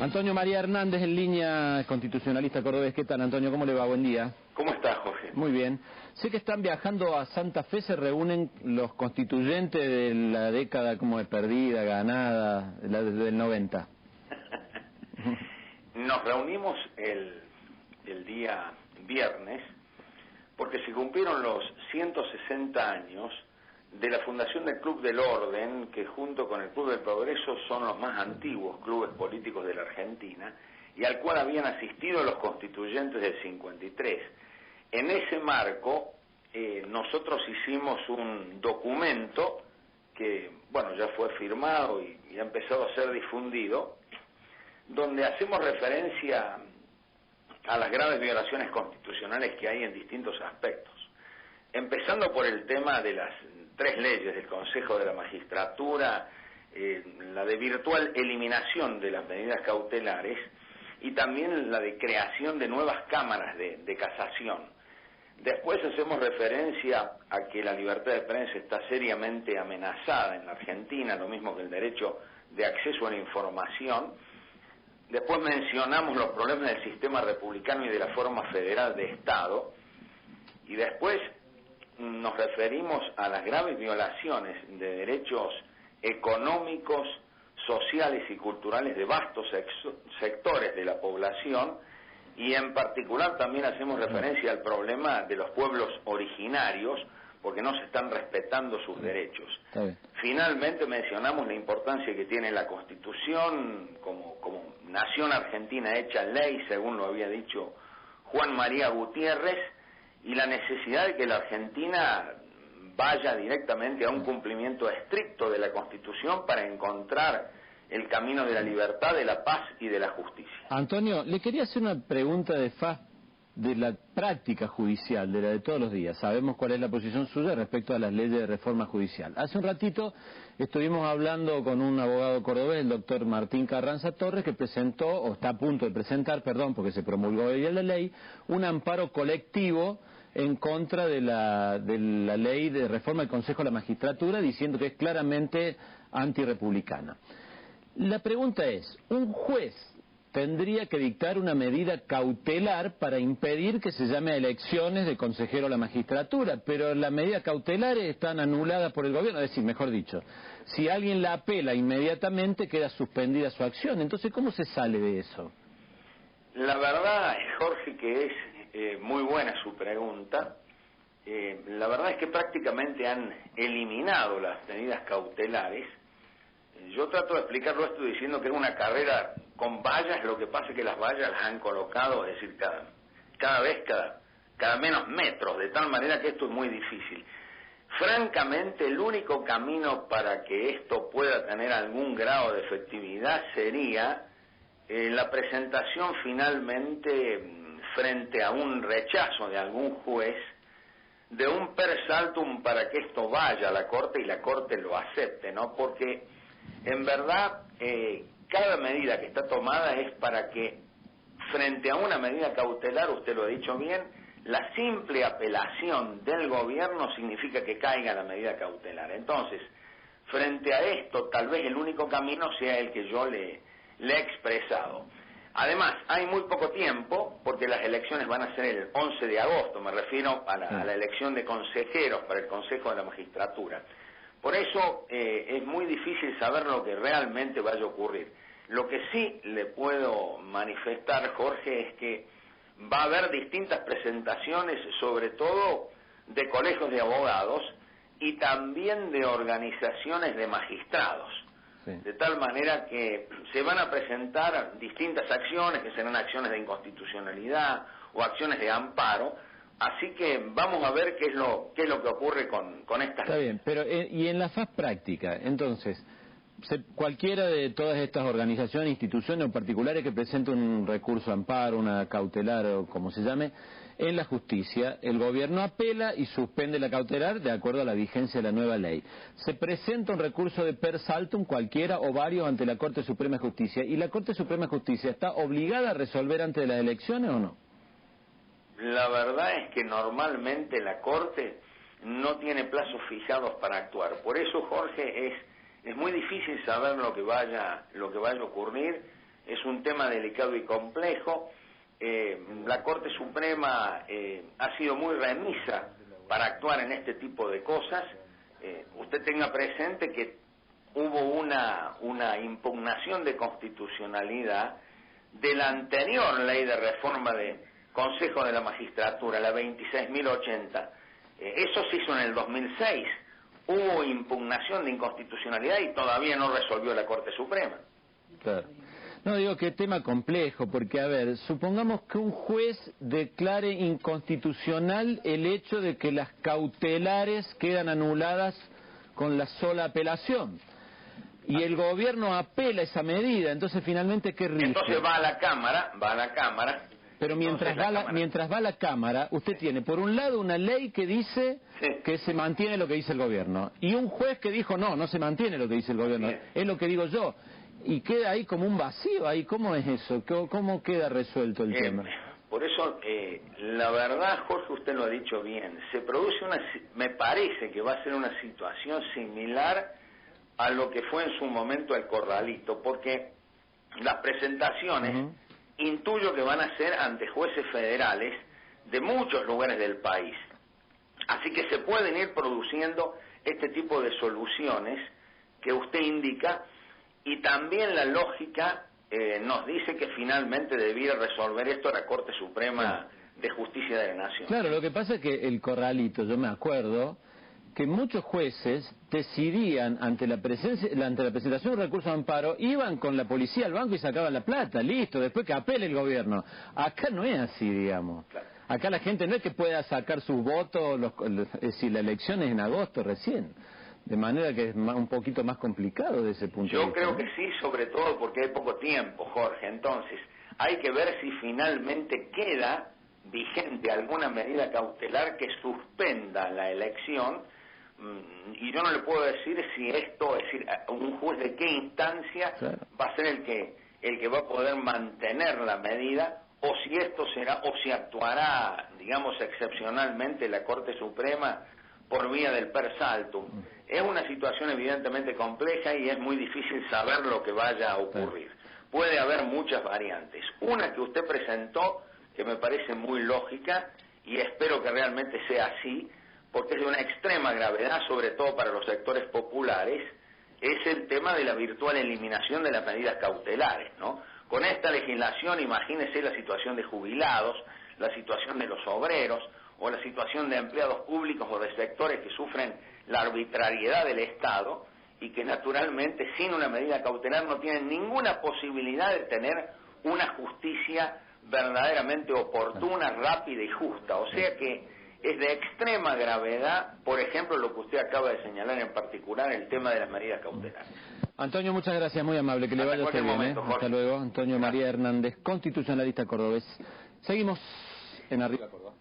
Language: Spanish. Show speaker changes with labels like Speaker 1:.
Speaker 1: Antonio María Hernández en línea, constitucionalista cordobés. ¿Qué tal, Antonio? ¿Cómo le va? Buen día.
Speaker 2: ¿Cómo estás, Jorge?
Speaker 1: Muy bien. Sé que están viajando a Santa Fe, se reúnen los constituyentes de la década como de perdida, ganada, del 90.
Speaker 2: Nos reunimos el día viernes porque se cumplieron los 160 años de la fundación del Club del Orden, que junto con el Club del Progreso son los más antiguos clubes políticos de la Argentina, y al cual habían asistido los constituyentes del 53. En ese marco, nosotros hicimos un documento que, bueno, ya fue firmado y ha empezado a ser difundido, donde hacemos referencia a las graves violaciones constitucionales que hay en distintos aspectos. Empezando por el tema de las 3 leyes del Consejo de la Magistratura, la de virtual eliminación de las medidas cautelares y también la de creación de nuevas cámaras de casación. Después hacemos referencia a que la libertad de prensa está seriamente amenazada en la Argentina, lo mismo que el derecho de acceso a la información. Después mencionamos los problemas del sistema republicano y de la forma federal de Estado. Y después nos referimos a las graves violaciones de derechos económicos, sociales y culturales de vastos sectores de la población, y en particular también hacemos referencia al problema de los pueblos originarios, porque no se están respetando sus derechos. Finalmente mencionamos la importancia que tiene la Constitución como nación argentina hecha ley, según lo había dicho Juan María Gutiérrez, y la necesidad de que la Argentina vaya directamente a un cumplimiento estricto de la Constitución para encontrar el camino de la libertad, de la paz y de la justicia.
Speaker 1: Antonio, le quería hacer una pregunta de la práctica judicial, de la de todos los días. Sabemos cuál es la posición suya respecto a las leyes de reforma judicial. Hace un ratito estuvimos hablando con un abogado cordobés, el doctor Martín Carranza Torres, que presentó, o está a punto de presentar, perdón, porque se promulgó hoy la ley, un amparo colectivo en contra de la ley de reforma del Consejo de la Magistratura, diciendo que es claramente antirrepublicana. La pregunta es, ¿un juez tendría que dictar una medida cautelar para impedir que se llame a elecciones de consejero a la magistratura? Pero las medidas cautelares están anuladas por el gobierno, es decir, mejor dicho, si alguien la apela inmediatamente queda suspendida su acción. Entonces, ¿cómo se sale de eso?
Speaker 2: La verdad, Jorge, que es muy buena su pregunta. La verdad es que prácticamente han eliminado las medidas cautelares. Yo trato de explicarlo esto diciendo que es una carrera con vallas, lo que pasa es que las vallas las han colocado, es decir, cada menos metros, de tal manera que esto es muy difícil. Francamente, el único camino para que esto pueda tener algún grado de efectividad sería la presentación finalmente frente a un rechazo de algún juez de un per saltum para que esto vaya a la Corte y la Corte lo acepte, ¿no? Porque en verdad cada medida que está tomada es para que frente a una medida cautelar, usted lo ha dicho bien, la simple apelación del gobierno significa que caiga la medida cautelar. Entonces, frente a esto, tal vez el único camino sea el que yo le he expresado. Además, hay muy poco tiempo, porque las elecciones van a ser el 11 de agosto, me refiero a la elección de consejeros para el Consejo de la Magistratura. Por eso es muy difícil saber lo que realmente vaya a ocurrir. Lo que sí le puedo manifestar, Jorge, es que va a haber distintas presentaciones, sobre todo de colegios de abogados y también de organizaciones de magistrados. Sí. De tal manera que se van a presentar distintas acciones, que serán acciones de inconstitucionalidad o acciones de amparo. Así que vamos a ver qué es lo que ocurre con estas.
Speaker 1: Está bien, pero y en la faz práctica, entonces, cualquiera de todas estas organizaciones, instituciones o particulares que presenten un recurso de amparo, una cautelar o como se llame, en la justicia, el gobierno apela y suspende la cautelar de acuerdo a la vigencia de la nueva ley. Se presenta un recurso de per saltum, cualquiera o varios, ante la Corte Suprema de Justicia, y la Corte Suprema de Justicia está obligada a resolver antes de las elecciones ¿o no?
Speaker 2: La verdad es que normalmente la Corte no tiene plazos fijados para actuar. Por eso, Jorge, es muy difícil saber lo que vaya a ocurrir. es un tema delicado y complejo. La Corte Suprema ha sido muy remisa para actuar en este tipo de cosas. Usted tenga presente que hubo una impugnación de constitucionalidad de la anterior ley de reforma de Consejo de la Magistratura, la 26.080. Eso se hizo en el 2006. Hubo impugnación de inconstitucionalidad y todavía no resolvió la Corte Suprema.
Speaker 1: Claro. No, digo que tema complejo, porque, a ver, supongamos que un juez declare inconstitucional el hecho de que las cautelares quedan anuladas con la sola apelación. Y el gobierno apela esa medida, entonces finalmente, ¿qué rige?
Speaker 2: Entonces va a la Cámara.
Speaker 1: Pero mientras va a la Cámara, usted tiene, por un lado, una ley que dice que se mantiene lo que dice el gobierno, y un juez que dijo, no se mantiene lo que dice el gobierno, es lo que digo yo. Y queda ahí como un vacío, ahí ¿cómo es eso? ¿Cómo queda resuelto el tema?
Speaker 2: Por eso, la verdad, Jorge, usted lo ha dicho bien, se produce me parece que va a ser una situación similar a lo que fue en su momento el Corralito, porque las presentaciones intuyo que van a ser ante jueces federales de muchos lugares del país. Así que se pueden ir produciendo este tipo de soluciones que usted indica. Y también la lógica nos dice que finalmente debiera resolver esto la Corte Suprema de Justicia de la Nación.
Speaker 1: Claro, lo que pasa es que el Corralito, yo me acuerdo que muchos jueces decidían ante la presentación de un recurso de amparo, iban con la policía al banco y sacaban la plata, listo, después que apele el gobierno. Acá no es así, digamos.
Speaker 2: Claro.
Speaker 1: Acá la gente no es que pueda sacar sus votos, es decir, la elección es en agosto recién. De manera que es un poquito más complicado de ese punto de vista.
Speaker 2: Yo creo que sí, sobre todo porque hay poco tiempo, Jorge. Entonces, hay que ver si finalmente queda vigente alguna medida cautelar que suspenda la elección. Y yo no le puedo decir si esto, es decir, un juez de qué instancia va a ser el que va a poder mantener la medida, o si esto será, o si actuará, digamos, excepcionalmente la Corte Suprema por vía del per saltum. Es una situación evidentemente compleja y es muy difícil saber lo que vaya a ocurrir. Puede haber muchas variantes. Una que usted presentó, que me parece muy lógica, y espero que realmente sea así, porque es de una extrema gravedad, sobre todo para los sectores populares, es el tema de la virtual eliminación de las medidas cautelares, ¿no? Con esta legislación, imagínese la situación de jubilados, la situación de los obreros, o la situación de empleados públicos o de sectores que sufren la arbitrariedad del Estado y que naturalmente sin una medida cautelar no tienen ninguna posibilidad de tener una justicia verdaderamente oportuna, rápida y justa. O sea que es de extrema gravedad, por ejemplo, lo que usted acaba de señalar en particular, el tema de las medidas cautelares.
Speaker 1: Antonio, muchas gracias, muy amable, que le vaya usted bien. Hasta luego. Antonio María Hernández, constitucionalista cordobés. Seguimos en Arriba Córdoba.